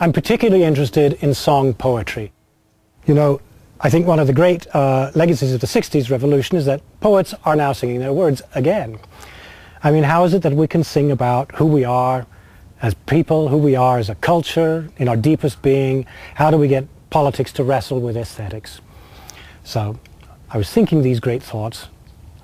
I'm particularly interested in song poetry. You know, I think one of the great legacies of the 60s revolution is that poets are now singing their words again. I mean, how is it that we can sing about who we are as people, who we are as a culture, in our deepest being? How do we get politics to wrestle with aesthetics? So I was thinking these great thoughts.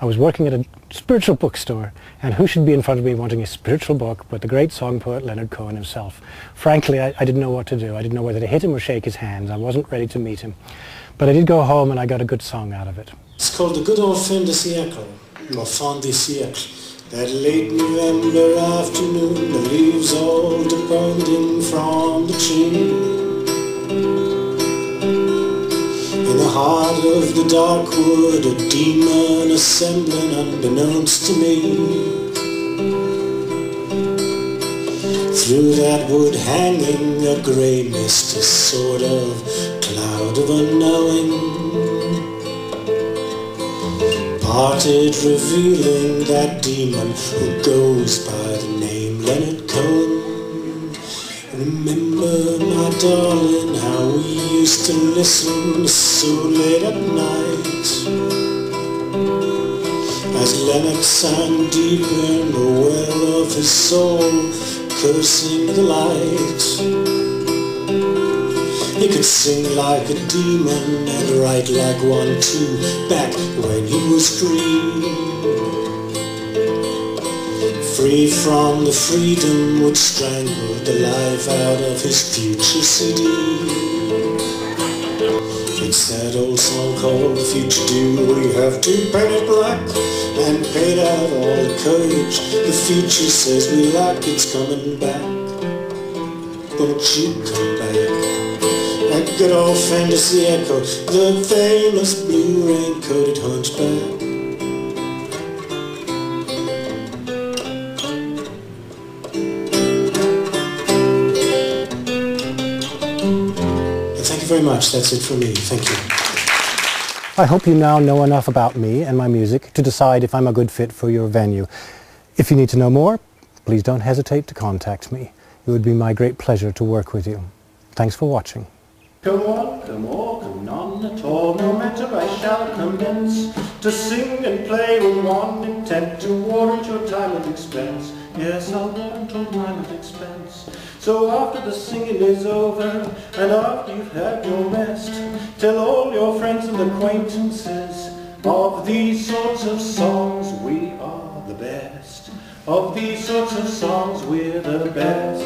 I was working at a spiritual bookstore, and who should be in front of me wanting a spiritual book but the great song poet Leonard Cohen himself. Frankly, I didn't know what to do. I didn't know whether to hit him or shake his hands. I wasn't ready to meet him. But I did go home and I got a good song out of it. It's called The Good Old Fin de Siècle, or Fin de Siècle. That late November afternoon, the leaves all depending from the tree. In the heart of the dark wood, a demon assembling unbeknownst to me. Through that wood hanging a grey mist, a sort of cloud of unknowing, parted, revealing that demon who goes by the name Leonard Cohen. Remember, my darling, how we used to listen so late at night, as Leonard sang deep in the well of his soul, cursing the light. He could sing like a demon and write like one too, back when he was free. Free from the freedom which strangled the life out of his future CD. It's that old song called The Future Do. We have to paint it black and paint out all the courage the future says we lack. It's coming back. Won't you come back? That good old fin de siècle, the famous blue rain-coated hunchback. Thank you very much. That's it for me. Thank you. I hope you now know enough about me and my music to decide if I'm a good fit for your venue. If you need to know more, please don't hesitate to contact me. It would be my great pleasure to work with you. Thanks for watching. Come on, come on, come none at all, no matter I shall commence to sing and play with one intent to warrant your time and expense. Yes, I'll warrant your time and expense. So after the singing is over, and after you've had your rest, tell all your friends and acquaintances, of these sorts of songs we are the best. Of these sorts of songs we're the best.